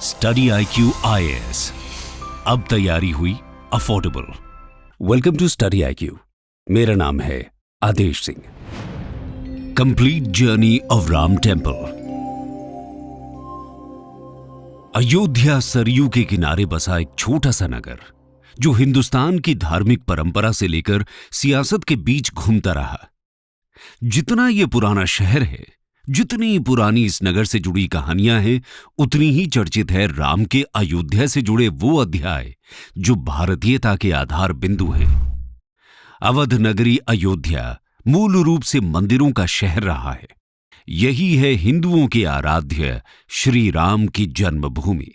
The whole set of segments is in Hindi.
स्टडी IQ IAS, अब तैयारी हुई affordable. Welcome to Study IQ। मेरा नाम है Adesh Singh. Complete journey of Ram temple. Ayodhya Sarayu के किनारे बसा एक छोटा सा नगर जो हिंदुस्तान की धार्मिक परंपरा से लेकर सियासत के बीच घूमता रहा। जितना यह पुराना शहर है, जितनी पुरानी इस नगर से जुड़ी कहानियां हैं, उतनी ही चर्चित है राम के अयोध्या से जुड़े वो अध्याय जो भारतीयता के आधार बिंदु हैं। अवध नगरी अयोध्या मूल रूप से मंदिरों का शहर रहा है। यही है हिंदुओं के आराध्य श्री राम की जन्मभूमि।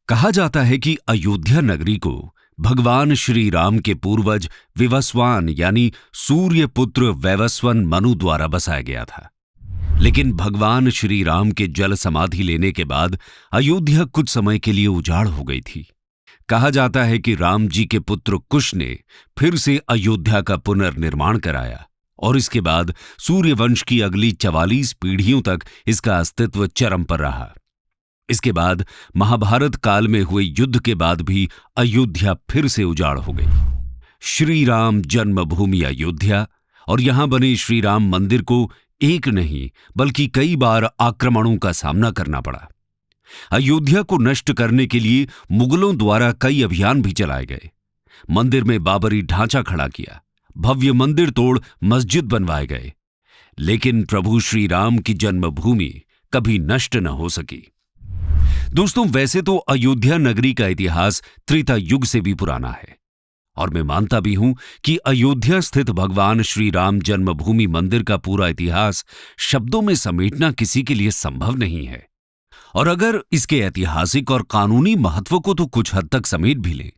कहा जाता है कि अयोध्या नगरी को भगवान श्री राम के पूर्वज विवस्वान यानी सूर्य पुत्र वैवस्वन मनु द्वारा बसाया गया था। लेकिन भगवान श्री राम के जल समाधि लेने के बाद अयोध्या कुछ समय के लिए उजाड़ हो गई थी। कहा जाता है कि राम जी के पुत्र कुश ने फिर से अयोध्या का पुनर्निर्माण कराया और इसके बाद सूर्यवंश की अगली 44 पीढ़ियों तक इसका अस्तित्व चरम पर रहा। इसके बाद महाभारत काल में हुए युद्ध के बाद भी अयोध्या फिर से उजाड़ हो गई। श्री राम जन्मभूमि अयोध्या और यहां बने श्री राम मंदिर को एक नहीं बल्कि कई बार आक्रमणों का सामना करना पड़ा। अयोध्या को नष्ट करने के लिए मुगलों द्वारा कई अभियान भी चलाए गए। मंदिर में बाबरी ढांचा खड़ा किया, भव्य मंदिर तोड़ मस्जिद बनवाए गए, लेकिन प्रभु श्री राम की जन्मभूमि कभी नष्ट न हो सकी। दोस्तों, वैसे तो अयोध्या नगरी का इतिहास त्रेता युग से भी पुराना है और मैं मानता भी हूं कि अयोध्या स्थित भगवान श्री राम जन्मभूमि मंदिर का पूरा इतिहास शब्दों में समेटना किसी के लिए संभव नहीं है। और अगर इसके ऐतिहासिक और कानूनी महत्व को तो कुछ हद तक समेट भी ले,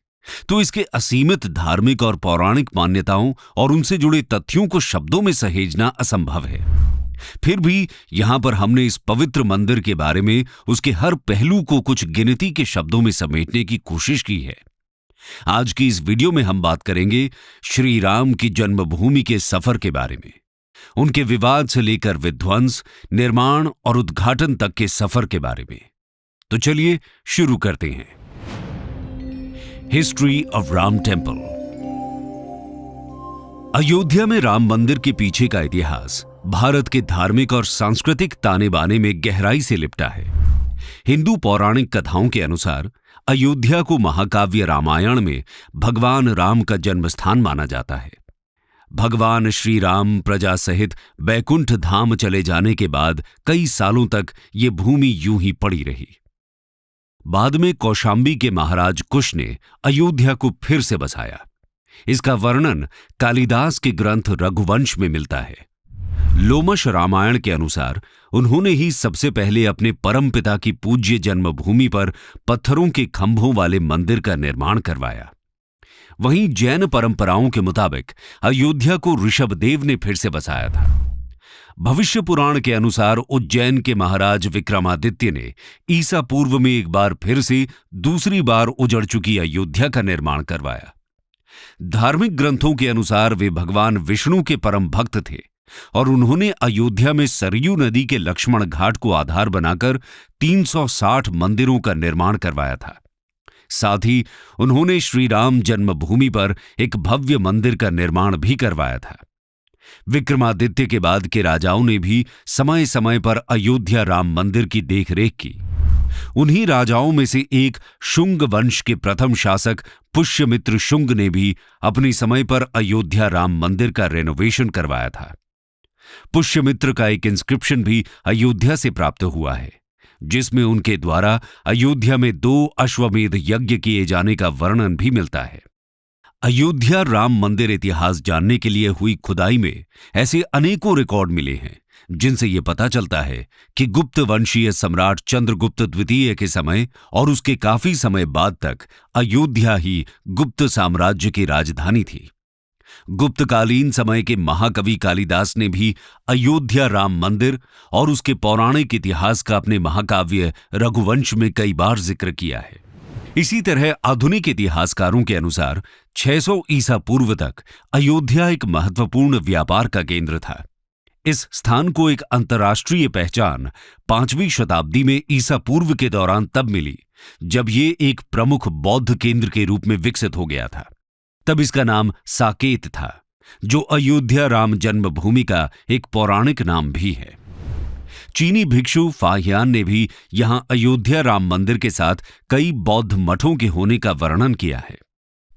तो इसके असीमित धार्मिक और पौराणिक मान्यताओं और उनसे जुड़े तथ्यों को शब्दों में सहेजना असंभव है। फिर भी यहां पर हमने इस पवित्र मंदिर के बारे में उसके हर पहलू को कुछ गिनती के शब्दों में समेटने की कोशिश की है। आज की इस वीडियो में हम बात करेंगे श्री राम की जन्मभूमि के सफर के बारे में, उनके विवाद से लेकर विध्वंस, निर्माण और उद्घाटन तक के सफर के बारे में। तो चलिए शुरू करते हैं। History of Ram temple. Ayodhya में राम मंदिर के पीछे का इतिहास भारत के धार्मिक और सांस्कृतिक ताने बाने में गहराई से लिपटा है। हिंदू पौराणिक कथाओं के अनुसार अयोध्या को महाकाव्य रामायण में भगवान राम का जन्मस्थान माना जाता है। भगवान श्री राम प्रजा सहित बैकुंठ धाम चले जाने के बाद कई सालों तक ये भूमि यूं ही पड़ी रही। बाद में कौशांबी के महाराज कुश ने अयोध्या को फिर से बसाया। इसका वर्णन कालिदास के ग्रंथ रघुवंश में मिलता है। लोमश रामायण के अनुसार उन्होंने ही सबसे पहले अपने परमपिता की पूज्य जन्मभूमि पर पत्थरों के खंभों वाले मंदिर का निर्माण करवाया। वहीं जैन परंपराओं के मुताबिक अयोध्या को ऋषभदेव ने फिर से बसाया था। भविष्य पुराण के अनुसार उज्जैन के महाराज विक्रमादित्य ने ईसा पूर्व में एक बार फिर से दूसरी बार उजड़ चुकी अयोध्या का निर्माण करवाया। धार्मिक ग्रंथों के अनुसार वे भगवान विष्णु के परम भक्त थे और उन्होंने अयोध्या में सरयू नदी के लक्ष्मण घाट को आधार बनाकर 360 मंदिरों का निर्माण करवाया था। साथ ही उन्होंने श्री राम जन्मभूमि पर एक भव्य मंदिर का निर्माण भी करवाया था। विक्रमादित्य के बाद के राजाओं ने भी समय समय पर अयोध्या राम मंदिर की देखरेख की। उन्हीं राजाओं में से एक शुंग वंश के प्रथम शासक पुष्यमित्र शुंग ने भी अपने समय पर अयोध्या राम मंदिर का रेनोवेशन करवाया था। पुष्यमित्र का एक इंस्क्रिप्शन भी अयोध्या से प्राप्त हुआ है, जिसमें उनके द्वारा अयोध्या में 2 अश्वमेध यज्ञ किए जाने का वर्णन भी मिलता है। अयोध्या राम मंदिर इतिहास जानने के लिए हुई खुदाई में ऐसे अनेकों रिकॉर्ड मिले हैं, जिनसे यह पता चलता है कि गुप्त वंशीय सम्राट चंद्रगुप्त द्वितीय के समय और उसके काफी समय बाद तक अयोध्या ही गुप्त साम्राज्य की राजधानी थी। गुप्तकालीन समय के महाकवि कालिदास ने भी अयोध्या राम मंदिर और उसके पौराणिक इतिहास का अपने महाकाव्य रघुवंश में कई बार जिक्र किया है। इसी तरह आधुनिक इतिहासकारों के अनुसार 600 ईसा पूर्व तक अयोध्या एक महत्वपूर्ण व्यापार का केंद्र था। इस स्थान को एक अंतर्राष्ट्रीय पहचान 5वीं शताब्दी में ईसा पूर्व के दौरान तब मिली जब ये एक प्रमुख बौद्ध केंद्र के रूप में विकसित हो गया था। तब इसका नाम साकेत था, जो अयोध्या राम जन्मभूमि का एक पौराणिक नाम भी है। चीनी भिक्षु फाहियान ने भी यहां अयोध्या राम मंदिर के साथ कई बौद्ध मठों के होने का वर्णन किया है।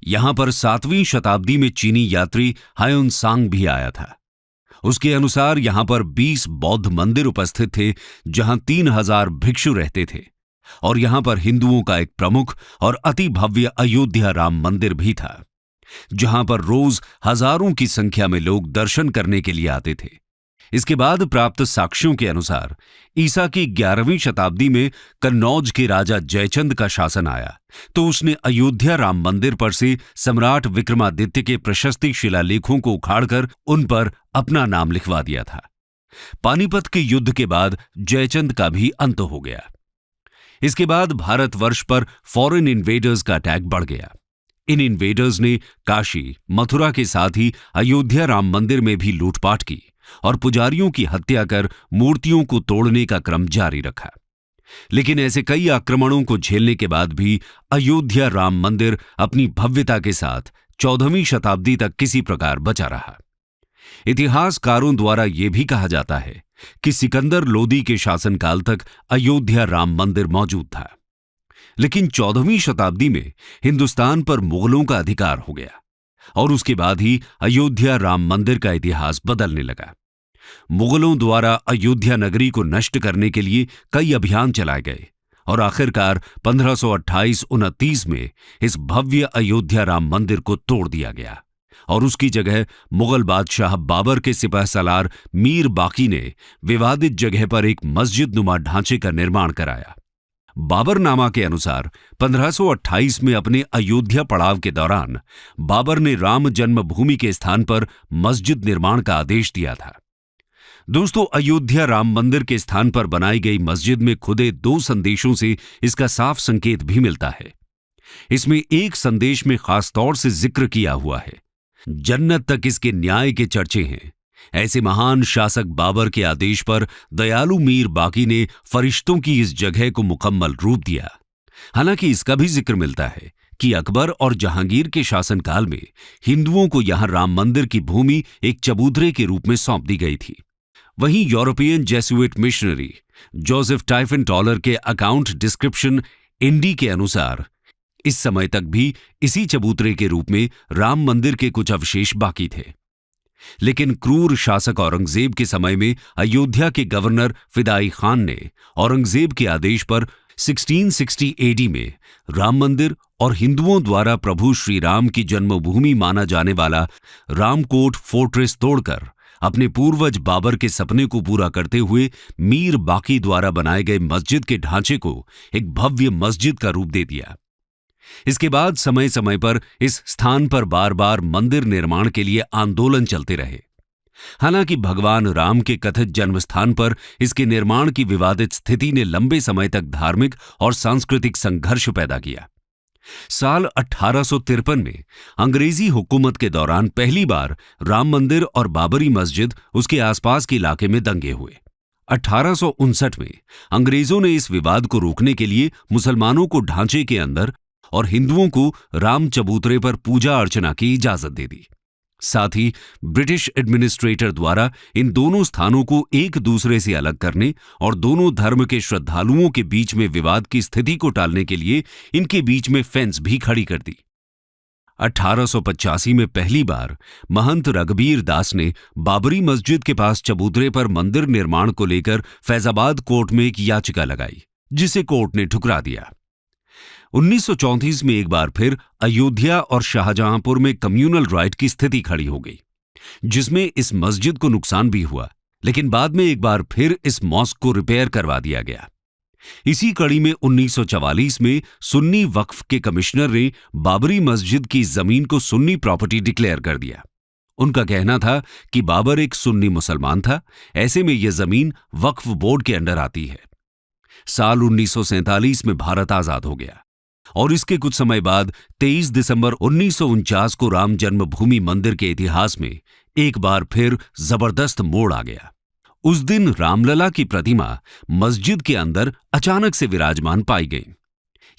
यहां पर 7वीं शताब्दी में चीनी यात्री हायोनसांग भी आया था। उसके अनुसार यहां पर 20 बौद्ध मंदिर उपस्थित थे, जहां 3000 भिक्षु रहते थे, और यहां पर हिंदुओं का एक प्रमुख और अति भव्य अयोध्या राम मंदिर भी था, जहां पर रोज हजारों की संख्या में लोग दर्शन करने के लिए आते थे। इसके बाद प्राप्त साक्ष्यों के अनुसार ईसा की 11वीं शताब्दी में कन्नौज के राजा जयचंद का शासन आया, तो उसने अयोध्या राम मंदिर पर से सम्राट विक्रमादित्य के प्रशस्ति शिलालेखों को उखाड़कर उन पर अपना नाम लिखवा दिया था। पानीपत के युद्ध के बाद जयचंद का भी अंत हो गया। इसके बाद भारतवर्ष पर फॉरेन इन्वेडर्स का अटैक बढ़ गया। इन इन्वेडर्स ने काशी, मथुरा के साथ ही अयोध्या राम मंदिर में भी लूटपाट की और पुजारियों की हत्या कर मूर्तियों को तोड़ने का क्रम जारी रखा। लेकिन ऐसे कई आक्रमणों को झेलने के बाद भी अयोध्या राम मंदिर अपनी भव्यता के साथ 14वीं शताब्दी तक किसी प्रकार बचा रहा। इतिहासकारों द्वारा यह भी कहा जाता है कि सिकंदर लोदी के शासनकाल तक अयोध्या राम मंदिर मौजूद था। लेकिन 14वीं शताब्दी में हिंदुस्तान पर मुगलों का अधिकार हो गया और उसके बाद ही अयोध्या राम मंदिर का इतिहास बदलने लगा। मुगलों द्वारा अयोध्या नगरी को नष्ट करने के लिए कई अभियान चलाए गए और आखिरकार 1528-29 में इस भव्य अयोध्या राम मंदिर को तोड़ दिया गया और उसकी जगह मुगल बादशाह बाबर के सिपहसालार मीर बाकी ने विवादित जगह पर एक मस्जिद नुमा ढांचे का निर्माण कराया। बाबरनामा के अनुसार 1528 में अपने अयोध्या पड़ाव के दौरान बाबर ने राम जन्मभूमि के स्थान पर मस्जिद निर्माण का आदेश दिया था। दोस्तों, अयोध्या राम मंदिर के स्थान पर बनाई गई मस्जिद में खुदे 2 संदेशों से इसका साफ संकेत भी मिलता है। इसमें एक संदेश में खास तौर से जिक्र किया हुआ है, जन्नत तक इसके न्याय के चर्चे हैं। ऐसे महान शासक बाबर के आदेश पर दयालु मीर बाकी ने फरिश्तों की इस जगह को मुकम्मल रूप दिया। हालांकि इसका भी जिक्र मिलता है कि अकबर और जहांगीर के शासनकाल में हिंदुओं को यहां राम मंदिर की भूमि एक चबूतरे के रूप में सौंप दी गई थी। वहीं European Jesuit missionary Joseph Tiefenthaler के अकाउंट डिस्क्रिप्शन इंडी के अनुसार इस समय तक भी इसी चबूतरे के रूप में राम मंदिर के कुछ अवशेष बाकी थे। लेकिन क्रूर शासक औरंगजेब के समय में अयोध्या के गवर्नर फिदाई खान ने औरंगजेब के आदेश पर 1660 एडी में राम मंदिर और हिंदुओं द्वारा प्रभु श्री राम की जन्मभूमि माना जाने वाला रामकोट फोर्ट्रेस तोड़कर अपने पूर्वज बाबर के सपने को पूरा करते हुए मीर बाकी द्वारा बनाए गए मस्जिद के ढांचे को एक भव्य मस्जिद का रूप दे दिया। इसके बाद समय समय पर इस स्थान पर बार बार मंदिर निर्माण के लिए आंदोलन चलते रहे। हालांकि भगवान राम के कथित जन्मस्थान पर इसके निर्माण की विवादित स्थिति ने लंबे समय तक धार्मिक और सांस्कृतिक संघर्ष पैदा किया। साल 1853 में अंग्रेजी हुकूमत के दौरान पहली बार राम मंदिर और बाबरी मस्जिद उसके आसपास के इलाके में दंगे हुए। 1859 में अंग्रेजों ने इस विवाद को रोकने के लिए मुसलमानों को ढांचे के अंदर और हिंदुओं को राम चबूतरे पर पूजा अर्चना की इजाजत दे दी। साथ ही ब्रिटिश एडमिनिस्ट्रेटर द्वारा इन दोनों स्थानों को एक दूसरे से अलग करने और दोनों धर्म के श्रद्धालुओं के बीच में विवाद की स्थिति को टालने के लिए इनके बीच में फेंस भी खड़ी कर दी। 1885 में पहली बार महंत रघबीर दास ने बाबरी मस्जिद के पास चबूतरे पर मंदिर निर्माण को लेकर फैजाबाद कोर्ट में एक याचिका लगाई, जिसे कोर्ट ने ठुकरा दिया। 1934 में एक बार फिर अयोध्या और शाहजहांपुर में कम्युनल राइट की स्थिति खड़ी हो गई, जिसमें इस मस्जिद को नुकसान भी हुआ, लेकिन बाद में एक बार फिर इस मॉस्क को रिपेयर करवा दिया गया। इसी कड़ी में 1944 में सुन्नी वक्फ के कमिश्नर ने बाबरी मस्जिद की जमीन को सुन्नी प्रॉपर्टी डिक्लेयर कर दिया। उनका कहना था कि बाबर एक सुन्नी मुसलमान था, ऐसे में यह जमीन वक्फ बोर्ड के अंडर आती है। साल 1947 में भारत आजाद हो गया और इसके कुछ समय बाद 23 दिसंबर 1949 को राम जन्मभूमि मंदिर के इतिहास में एक बार फिर जबरदस्त मोड़ आ गया। उस दिन रामलला की प्रतिमा मस्जिद के अंदर अचानक से विराजमान पाई गई।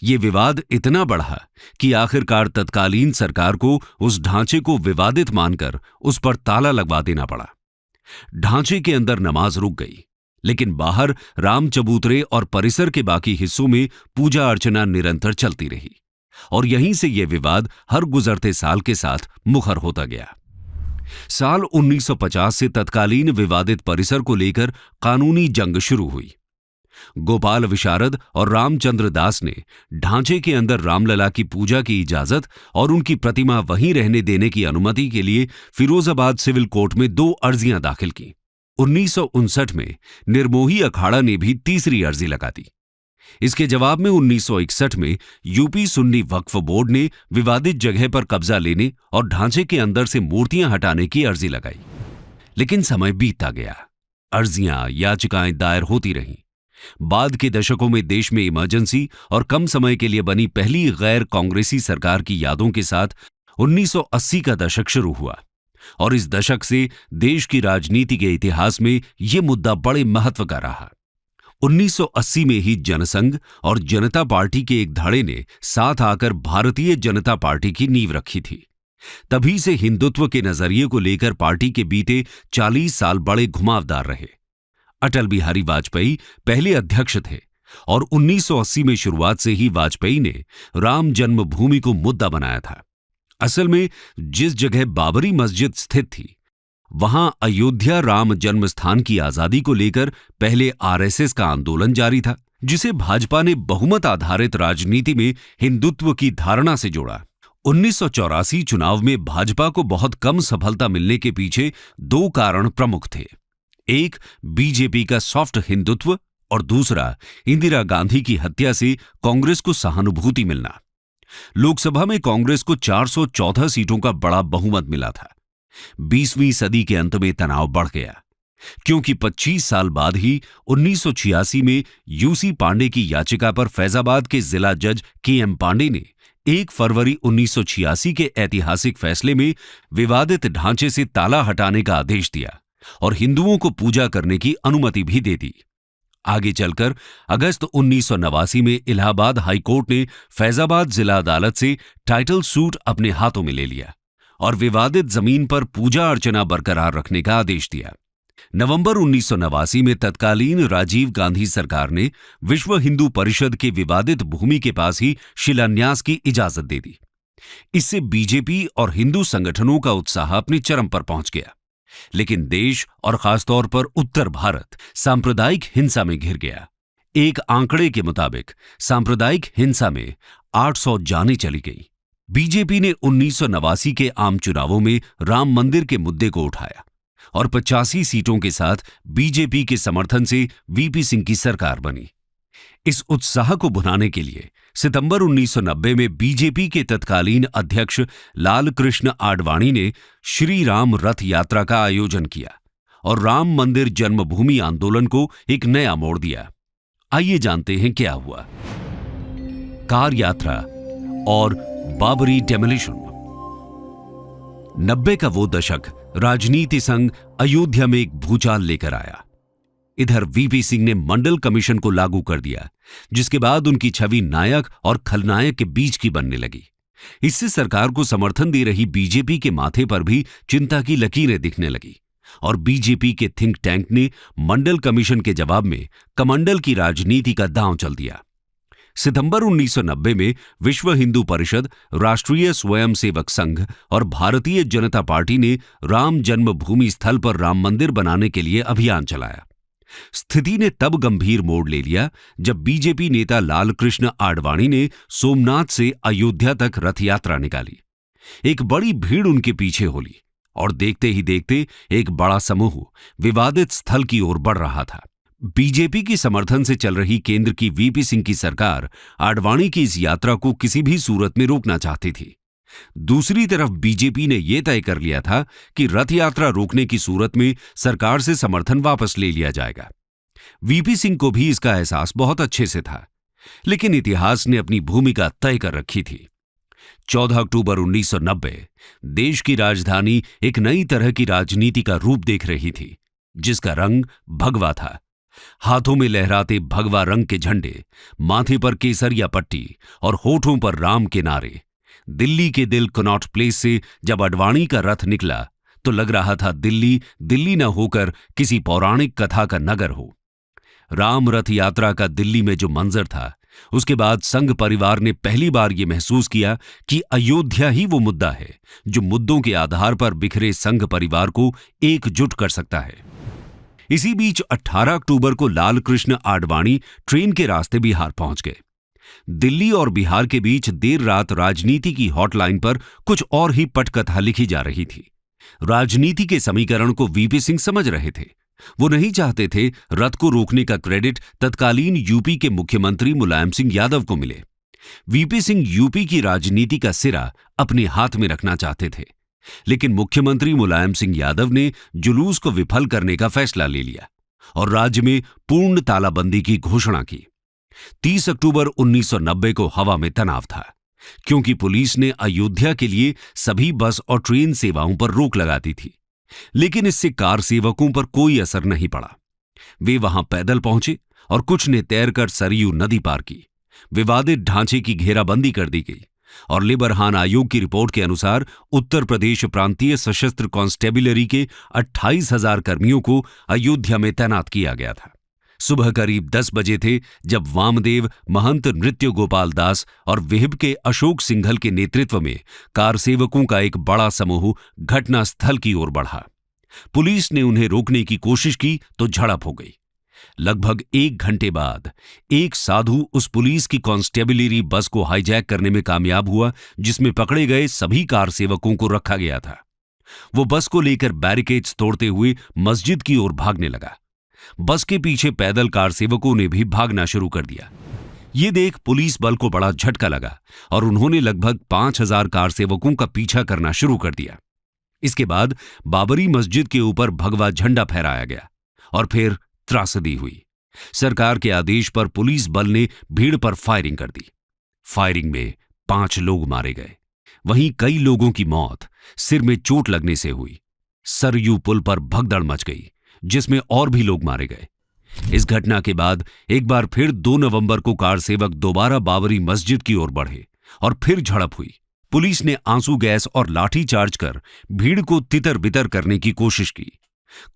ये विवाद इतना बढ़ा कि आखिरकार तत्कालीन सरकार को उस ढांचे को विवादित मानकर उस पर ताला लगवा देना पड़ा। ढांचे के अंदर नमाज रुक गई, लेकिन बाहर राम चबूतरे और परिसर के बाकी हिस्सों में पूजा अर्चना निरंतर चलती रही और यहीं से यह विवाद हर गुजरते साल के साथ मुखर होता गया। साल 1950 से तत्कालीन विवादित परिसर को लेकर कानूनी जंग शुरू हुई। गोपाल विशारद और रामचंद्र दास ने ढांचे के अंदर रामलला की पूजा की इजाजत और उनकी प्रतिमा वहीं रहने देने की अनुमति के लिए फिरोजाबाद सिविल कोर्ट में 2 अर्जियां दाखिल की। 1959 में निर्मोही अखाड़ा ने भी तीसरी अर्जी लगा दी। इसके जवाब में 1961 में यूपी सुन्नी वक्फ बोर्ड ने विवादित जगह पर कब्जा लेने और ढांचे के अंदर से मूर्तियां हटाने की अर्जी लगाई। लेकिन समय बीतता गया, अर्जियां याचिकाएं दायर होती रहीं। बाद के दशकों में देश में इमरजेंसी और कम समय के लिए बनी पहली गैर कांग्रेसी सरकार की यादों के साथ 1980 का दशक शुरू हुआ और इस दशक से देश की राजनीति के इतिहास में यह मुद्दा बड़े महत्व का रहा। 1980 में ही जनसंघ और जनता पार्टी के एक धड़े ने साथ आकर भारतीय जनता पार्टी की नींव रखी थी। तभी से हिंदुत्व के नजरिए को लेकर पार्टी के बीते 40 साल बड़े घुमावदार रहे। अटल बिहारी वाजपेयी पहले अध्यक्ष थे और 1980 में शुरुआत से ही वाजपेयी ने राम जन्मभूमि को मुद्दा बनाया था। असल में जिस जगह बाबरी मस्जिद स्थित थी, वहां अयोध्या राम जन्म स्थान की आजादी को लेकर पहले आरएसएस का आंदोलन जारी था, जिसे भाजपा ने बहुमत आधारित राजनीति में हिंदुत्व की धारणा से जोड़ा। 1984 चुनाव में भाजपा को बहुत कम सफलता मिलने के पीछे 2 कारण प्रमुख थे। एक, बीजेपी का सॉफ्ट हिंदुत्व और दूसरा, इंदिरा गांधी की हत्या से कांग्रेस को सहानुभूति मिलना। लोकसभा में कांग्रेस को 414 सीटों का बड़ा बहुमत मिला था। 20वीं सदी के अंत में तनाव बढ़ गया, क्योंकि 25 साल बाद ही 1986 में यूसी पांडे की याचिका पर फैजाबाद के जिला जज केएम पांडे ने 1 फरवरी 1986 के ऐतिहासिक फैसले में विवादित ढांचे से ताला हटाने का आदेश दिया और हिंदुओं को पूजा करने की अनुमति भी दे दी। आगे चलकर अगस्त 1989 में इलाहाबाद हाईकोर्ट ने फैजाबाद जिला अदालत से टाइटल सूट अपने हाथों में ले लिया और विवादित जमीन पर पूजा अर्चना बरकरार रखने का आदेश दिया। नवंबर 1989 में तत्कालीन राजीव गांधी सरकार ने विश्व हिंदू परिषद के विवादित भूमि के पास ही शिलान्यास की इजाजत दे दी। इससे बीजेपी और हिंदू संगठनों का उत्साह अपने चरम पर पहुंच गया, लेकिन देश और खासतौर पर उत्तर भारत सांप्रदायिक हिंसा में घिर गया। एक आंकड़े के मुताबिक सांप्रदायिक हिंसा में 800 जानें चली गई। बीजेपी ने 1989 के आम चुनावों में राम मंदिर के मुद्दे को उठाया और 85 सीटों के साथ बीजेपी के समर्थन से वीपी सिंह की सरकार बनी। इस उत्साह को भुनाने के लिए सितंबर 1990 में बीजेपी के तत्कालीन अध्यक्ष लाल कृष्ण आडवाणी ने श्री राम रथ यात्रा का आयोजन किया और राम मंदिर जन्मभूमि आंदोलन को एक नया मोड़ दिया। आइए जानते हैं क्या हुआ। कार यात्रा और बाबरी डेमोलिशन। 90 का वो दशक राजनीति संग अयोध्या में एक भूचाल लेकर आया। इधर वीपी सिंह ने मंडल कमीशन को लागू कर दिया, जिसके बाद उनकी छवि नायक और खलनायक के बीच की बनने लगी। इससे सरकार को समर्थन दे रही बीजेपी के माथे पर भी चिंता की लकीरें दिखने लगी और बीजेपी के थिंक टैंक ने मंडल कमीशन के जवाब में कमंडल की राजनीति का दांव चल दिया। सितंबर 1990 में विश्व हिंदू परिषद, राष्ट्रीय स्वयंसेवक संघ और भारतीय जनता पार्टी ने राम जन्मभूमि स्थल पर राम मंदिर बनाने के लिए अभियान चलाया। स्थिति ने तब गंभीर मोड़ ले लिया जब बीजेपी नेता लाल कृष्ण आडवाणी ने सोमनाथ से अयोध्या तक रथ यात्रा निकाली। एक बड़ी भीड़ उनके पीछे होली और देखते ही देखते एक बड़ा समूह विवादित स्थल की ओर बढ़ रहा था। बीजेपी की समर्थन से चल रही केंद्र की वीपी सिंह की सरकार आडवाणी की इस यात्रा को किसी भी सूरत में रोकना चाहती थी। दूसरी तरफ बीजेपी ने यह तय कर लिया था कि रथ यात्रा रोकने की सूरत में सरकार से समर्थन वापस ले लिया जाएगा। वीपी सिंह को भी इसका एहसास बहुत अच्छे से था, लेकिन इतिहास ने अपनी भूमिका तय कर रखी थी। 14 अक्टूबर 1990 देश की राजधानी एक नई तरह की राजनीति का रूप देख रही थी, जिसका रंग भगवा था। हाथों में लहराते भगवा रंग के झंडे, माथे पर केसरिया पट्टी और होठों पर राम के नारे। दिल्ली के दिल कनॉट प्लेस से जब अडवाणी का रथ निकला तो लग रहा था दिल्ली दिल्ली न होकर किसी पौराणिक कथा का नगर हो। राम रथ यात्रा का दिल्ली में जो मंजर था, उसके बाद संघ परिवार ने पहली बार यह महसूस किया कि अयोध्या ही वो मुद्दा है जो मुद्दों के आधार पर बिखरे संघ परिवार को एकजुट कर सकता है। इसी बीच 18 अक्टूबर को लाल कृष्ण आडवाणी ट्रेन के रास्ते बिहार पहुंच गए। दिल्ली और बिहार के बीच देर रात राजनीति की हॉटलाइन पर कुछ और ही पटकथा लिखी जा रही थी। राजनीति के समीकरण को वीपी सिंह समझ रहे थे। वो नहीं चाहते थे रथ को रोकने का क्रेडिट तत्कालीन यूपी के मुख्यमंत्री मुलायम सिंह यादव को मिले। वीपी सिंह यूपी की राजनीति का सिरा अपने हाथ में रखना चाहते थे, लेकिन मुख्यमंत्री मुलायम सिंह यादव ने जुलूस को विफल करने का फैसला ले लिया और राज्य में पूर्ण तालाबंदी की घोषणा की। 30 अक्टूबर 1990 को हवा में तनाव था, क्योंकि पुलिस ने अयोध्या के लिए सभी बस और ट्रेन सेवाओं पर रोक लगा दी थी, लेकिन इससे कार सेवकों पर कोई असर नहीं पड़ा। वे वहां पैदल पहुंचे और कुछ ने तैरकर सरयू नदी पार की। विवादित ढांचे की घेराबंदी कर दी गई और लिबरहान आयोग की रिपोर्ट के अनुसार उत्तर प्रदेश प्रांतीय सशस्त्र कांस्टेबलरी के 28,000 कर्मियों को अयोध्या में तैनात किया गया था। सुबह करीब 10 बजे थे जब वामदेव, महंत नृत्य गोपाल दास और विहिब के अशोक सिंघल के नेतृत्व में कार सेवकों का एक बड़ा समूह घटनास्थल की ओर बढ़ा। पुलिस ने उन्हें रोकने की कोशिश की तो झड़प हो गई। लगभग 1 घंटे बाद एक साधु उस पुलिस की कांस्टेबलरी बस को हाईजैक करने में कामयाब हुआ, जिसमें पकड़े गए सभी कार सेवकों को रखा गया था। वो बस को लेकर बैरिकेड्स तोड़ते हुए मस्जिद की ओर भागने लगा। बस के पीछे पैदल कार सेवकों ने भी भागना शुरू कर दिया। ये देख पुलिस बल को बड़ा झटका लगा और उन्होंने लगभग 5,000 कार सेवकों का पीछा करना शुरू कर दिया। इसके बाद बाबरी मस्जिद के ऊपर भगवा झंडा फहराया गया और फिर त्रासदी हुई। सरकार के आदेश पर पुलिस बल ने भीड़ पर फायरिंग कर दी। फायरिंग में 5 लोग मारे गए। वहीं कई लोगों की मौत सिर में चोट लगने से हुई। सरयू पुल पर भगदड़ मच गई, जिसमें और भी लोग मारे गए। इस घटना के बाद एक बार फिर 2 नवंबर को कार सेवक दोबारा बाबरी मस्जिद की ओर बढ़े और फिर झड़प हुई। पुलिस ने आंसू गैस और लाठी चार्ज कर भीड़ को तितर बितर करने की कोशिश की।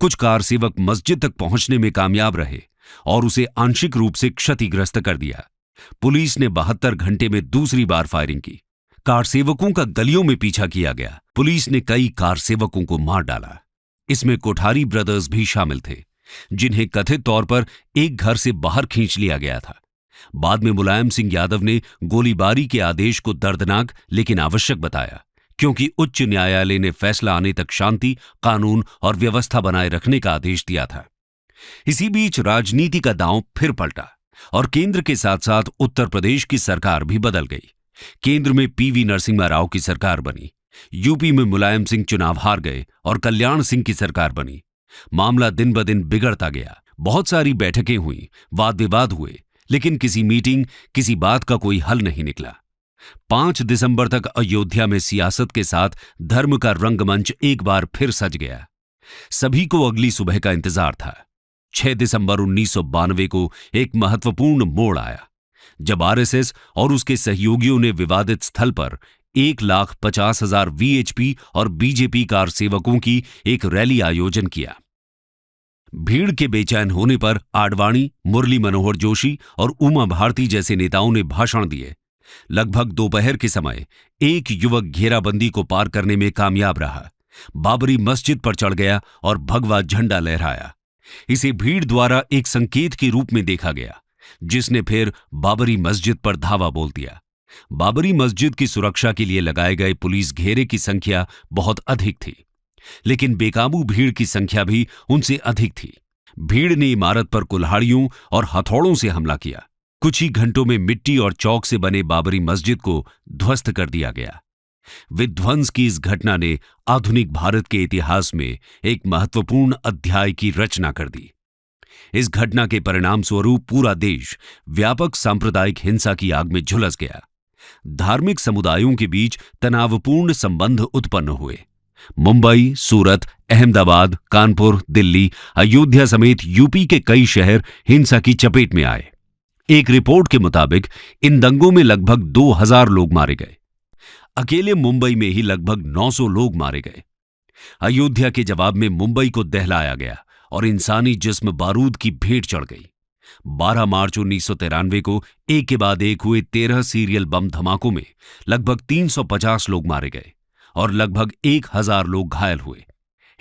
कुछ कार सेवक मस्जिद तक पहुंचने में कामयाब रहे और उसे आंशिक रूप से क्षतिग्रस्त कर दिया। पुलिस ने 72 घंटे में दूसरी बार फायरिंग की। कार सेवकों का गलियों में पीछा किया गया। पुलिस ने कई कार सेवकों को मार डाला। इसमें कोठारी ब्रदर्स भी शामिल थे, जिन्हें कथित तौर पर एक घर से बाहर खींच लिया गया था। बाद में मुलायम सिंह यादव ने गोलीबारी के आदेश को दर्दनाक लेकिन आवश्यक बताया, क्योंकि उच्च न्यायालय ने फैसला आने तक शांति, कानून और व्यवस्था बनाए रखने का आदेश दिया था। इसी बीच राजनीति का दांव फिर पलटा और केंद्र के साथ साथ उत्तर प्रदेश की सरकार भी बदल गई। केंद्र में पीवी नरसिम्हा राव की सरकार बनी। यूपी में मुलायम सिंह चुनाव हार गए और कल्याण सिंह की सरकार बनी। मामला दिन ब दिन बिगड़ता गया। बहुत सारी बैठकें हुई, वाद विवाद हुए, लेकिन किसी मीटिंग, किसी बात का कोई हल नहीं निकला। 5 दिसंबर तक अयोध्या में सियासत के साथ धर्म का रंगमंच एक बार फिर सज गया। सभी को अगली सुबह का इंतजार था। 6 दिसंबर 1992 को एक महत्वपूर्ण मोड़ आया, जब आरएसएस और उसके सहयोगियों ने विवादित स्थल पर 1,50,000 वीएचपी और बीजेपी कार सेवकों की एक रैली आयोजन किया। भीड़ के बेचैन होने पर आडवाणी, मुरली मनोहर जोशी और उमा भारती जैसे नेताओं ने भाषण दिए। लगभग दोपहर के समय एक युवक घेराबंदी को पार करने में कामयाब रहा, बाबरी मस्जिद पर चढ़ गया और भगवा झंडा लहराया। इसे भीड़ द्वारा एक संकेत के रूप में देखा गया, जिसने फिर बाबरी मस्जिद पर धावा बोल दिया। बाबरी मस्जिद की सुरक्षा के लिए लगाए गए पुलिस घेरे की संख्या बहुत अधिक थी, लेकिन बेकाबू भीड़ की संख्या भी उनसे अधिक थी। भीड़ ने इमारत पर कुल्हाड़ियों और हथौड़ों से हमला किया। कुछ ही घंटों में मिट्टी और चौक से बने बाबरी मस्जिद को ध्वस्त कर दिया गया। विध्वंस की इस घटना ने आधुनिक भारत के इतिहास में एक महत्वपूर्ण अध्याय की रचना कर दी। इस घटना के परिणाम स्वरूप पूरा देश व्यापक सांप्रदायिक हिंसा की आग में झुलस गया। धार्मिक समुदायों के बीच तनावपूर्ण संबंध उत्पन्न हुए मुंबई, सूरत, अहमदाबाद, कानपुर, दिल्ली, अयोध्या समेत यूपी के कई शहर हिंसा की चपेट में आए। एक रिपोर्ट के मुताबिक इन दंगों में लगभग 2000 लोग मारे गए। अकेले मुंबई में ही लगभग 900 लोग मारे गए। अयोध्या के जवाब में मुंबई को दहलाया गया और इंसानी जिस्म बारूद की भेंट चढ़ गई। 12 मार्च 1993 को एक के बाद एक हुए 13 सीरियल बम धमाकों में लगभग 350 लोग मारे गए और लगभग 1000 लोग घायल हुए।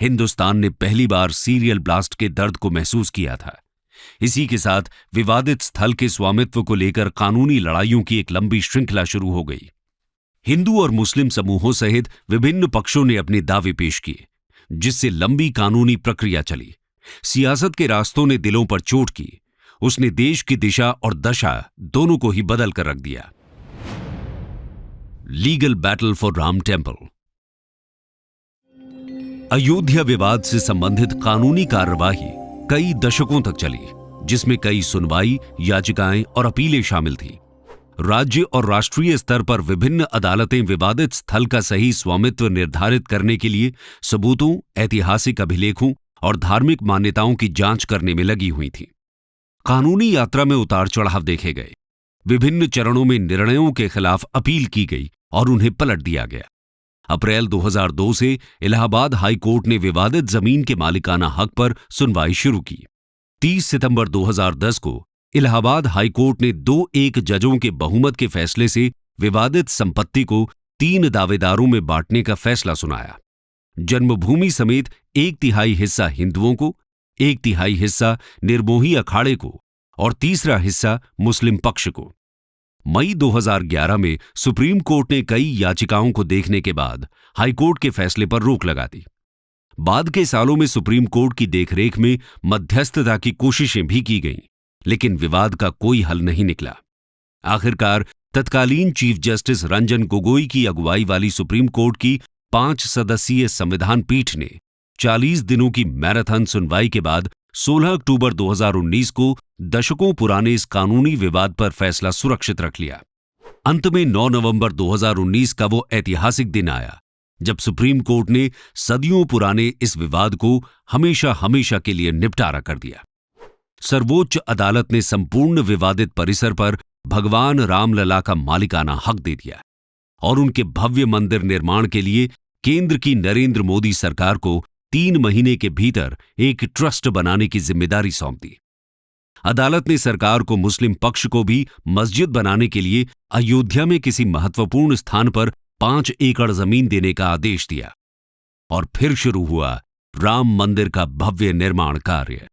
हिंदुस्तान ने पहली बार सीरियल ब्लास्ट के दर्द को महसूस किया था। इसी के साथ विवादित स्थल के स्वामित्व को लेकर कानूनी लड़ाइयों की एक लंबी श्रृंखला शुरू हो गई। हिंदू और मुस्लिम समूहों सहित विभिन्न पक्षों ने अपने दावे पेश किए, जिससे लंबी कानूनी प्रक्रिया चली। सियासत के रास्तों ने दिलों पर चोट की। उसने देश की दिशा और दशा दोनों को ही बदल कर रख दिया। Legal battle for Ram temple. Ayodhya विवाद से संबंधित कानूनी कार्यवाही कई दशकों तक चली, जिसमें कई सुनवाई, याचिकाएं और अपीलें शामिल थीं। राज्य और राष्ट्रीय स्तर पर विभिन्न अदालतें विवादित स्थल का सही स्वामित्व निर्धारित करने के लिए सबूतों, ऐतिहासिक अभिलेखों और धार्मिक मान्यताओं की जांच करने में लगी हुई थीं। कानूनी यात्रा में उतार चढ़ाव देखे गए। विभिन्न चरणों में निर्णयों के खिलाफ अपील की गई और उन्हें पलट दिया गया। अप्रैल 2002 से इलाहाबाद हाई कोर्ट ने विवादित जमीन के मालिकाना हक पर सुनवाई शुरू की। 30 सितंबर 2010 को इलाहाबाद हाई कोर्ट ने 2-1 जजों के बहुमत के फैसले से विवादित संपत्ति को 3 दावेदारों में बांटने का फैसला सुनाया। जन्मभूमि समेत 1/3 हिस्सा हिंदुओं को, 1/3 हिस्सा निर्मोही अखाड़े को और तीसरा हिस्सा मुस्लिम पक्ष को। मई 2011 में सुप्रीम कोर्ट ने कई याचिकाओं को देखने के बाद हाईकोर्ट के फैसले पर रोक लगा दी। बाद के सालों में सुप्रीम कोर्ट की देखरेख में मध्यस्थता की कोशिशें भी की गईं, लेकिन विवाद का कोई हल नहीं निकला। आखिरकार तत्कालीन चीफ जस्टिस रंजन गोगोई की अगुवाई वाली सुप्रीम कोर्ट की 5 सदस्यीय संविधान पीठ ने 40 दिनों की मैराथन सुनवाई के बाद 16 अक्टूबर 2019 को दशकों पुराने इस कानूनी विवाद पर फैसला सुरक्षित रख लिया। अंत में 9 नवंबर 2019 का वो ऐतिहासिक दिन आया जब सुप्रीम कोर्ट ने सदियों पुराने इस विवाद को हमेशा हमेशा के लिए निपटारा कर दिया। सर्वोच्च अदालत ने संपूर्ण विवादित परिसर पर भगवान रामलला का मालिकाना हक दे दिया और उनके भव्य मंदिर निर्माण के लिए केंद्र की नरेंद्र मोदी सरकार को 3 महीने के भीतर एक ट्रस्ट बनाने की जिम्मेदारी सौंप दी। अदालत ने सरकार को मुस्लिम पक्ष को भी मस्जिद बनाने के लिए अयोध्या में किसी महत्वपूर्ण स्थान पर 5 एकड़ जमीन देने का आदेश दिया और फिर शुरू हुआ राम मंदिर का भव्य निर्माण कार्य।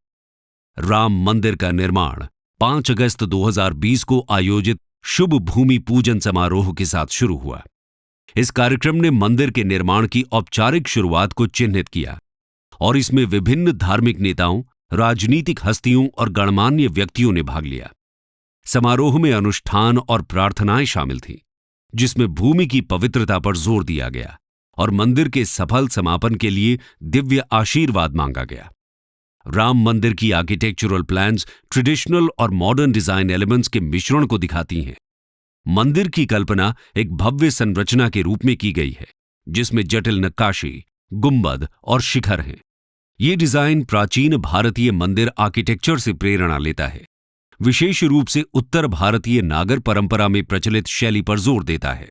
राम मंदिर का निर्माण 5 अगस्त 2020 को आयोजित शुभ भूमि पूजन समारोह के साथ शुरू हुआ। इस कार्यक्रम ने मंदिर के निर्माण की औपचारिक शुरुआत को चिन्हित किया और इसमें विभिन्न धार्मिक नेताओं, राजनीतिक हस्तियों और गणमान्य व्यक्तियों ने भाग लिया। समारोह में अनुष्ठान और प्रार्थनाएं शामिल थीं, जिसमें भूमि की पवित्रता पर जोर दिया गया और मंदिर के सफल समापन के लिए दिव्य आशीर्वाद मांगा गया। राम मंदिर की आर्किटेक्चरल प्लान्स ट्रेडिशनल और मॉडर्न डिजाइन एलिमेंट्स के मिश्रण को दिखाती हैं। मंदिर की कल्पना एक भव्य संरचना के रूप में की गई है, जिसमें जटिल नक्काशी, गुंबद और शिखर हैं। ये डिजाइन प्राचीन भारतीय मंदिर आर्किटेक्चर से प्रेरणा लेता है, विशेष रूप से उत्तर भारतीय नागर परंपरा में प्रचलित शैली पर जोर देता है।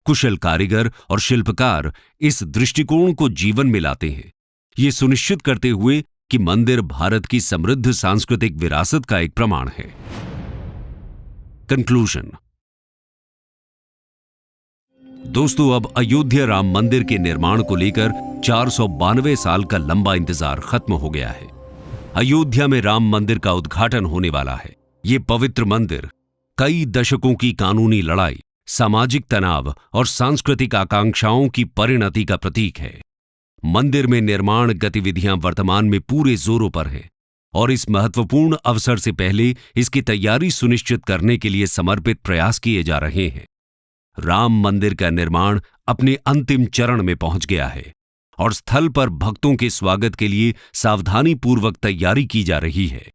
कुशल कारीगर और शिल्पकार इस दृष्टिकोण को जीवन में लाते हैं, ये सुनिश्चित करते हुए कि मंदिर भारत की समृद्ध सांस्कृतिक विरासत का एक प्रमाण है। कंक्लूजन। दोस्तों, अब अयोध्या राम मंदिर के निर्माण को लेकर 492 साल का लंबा इंतजार खत्म हो गया है। अयोध्या में राम मंदिर का उद्घाटन होने वाला है। ये पवित्र मंदिर कई दशकों की कानूनी लड़ाई, सामाजिक तनाव और सांस्कृतिक आकांक्षाओं की परिणति का प्रतीक है। मंदिर में निर्माण गतिविधियां वर्तमान में पूरे जोरों पर हैं और इस महत्वपूर्ण अवसर से पहले इसकी तैयारी सुनिश्चित करने के लिए समर्पित प्रयास किए जा रहे हैं। राम मंदिर का निर्माण अपने अंतिम चरण में पहुंच गया है और स्थल पर भक्तों के स्वागत के लिए सावधानी पूर्वक तैयारी की जा रही है।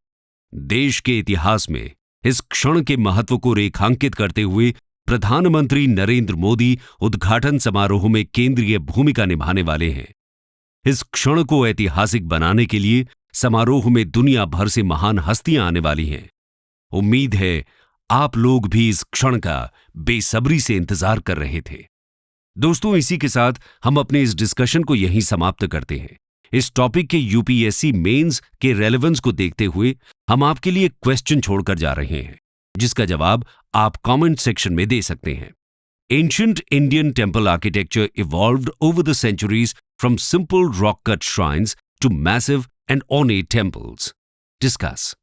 देश के इतिहास में इस क्षण के महत्व को रेखांकित करते हुए प्रधानमंत्री नरेंद्र मोदी उद्घाटन समारोह में केंद्रीय भूमिका निभाने वाले हैं। इस क्षण को ऐतिहासिक बनाने के लिए समारोह में दुनिया भर से महान हस्तियां आने वाली हैं। उम्मीद है आप लोग भी इस क्षण का बेसब्री से इंतजार कर रहे थे। दोस्तों, इसी के साथ हम अपने इस डिस्कशन को यहीं समाप्त करते हैं। इस टॉपिक के यूपीएससी मेंस के रेलेवेंस को देखते हुए हम आपके लिए क्वेश्चन छोड़कर जा रहे हैं, जिसका जवाब आप कमेंट सेक्शन में दे सकते हैं। Ancient Indian temple architecture evolved over the centuries from simple rock-cut shrines to massive and ornate temples. Discuss.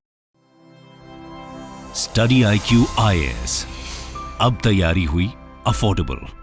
Study IQ IAS. अब तैयारी हुई अफोर्डेबल।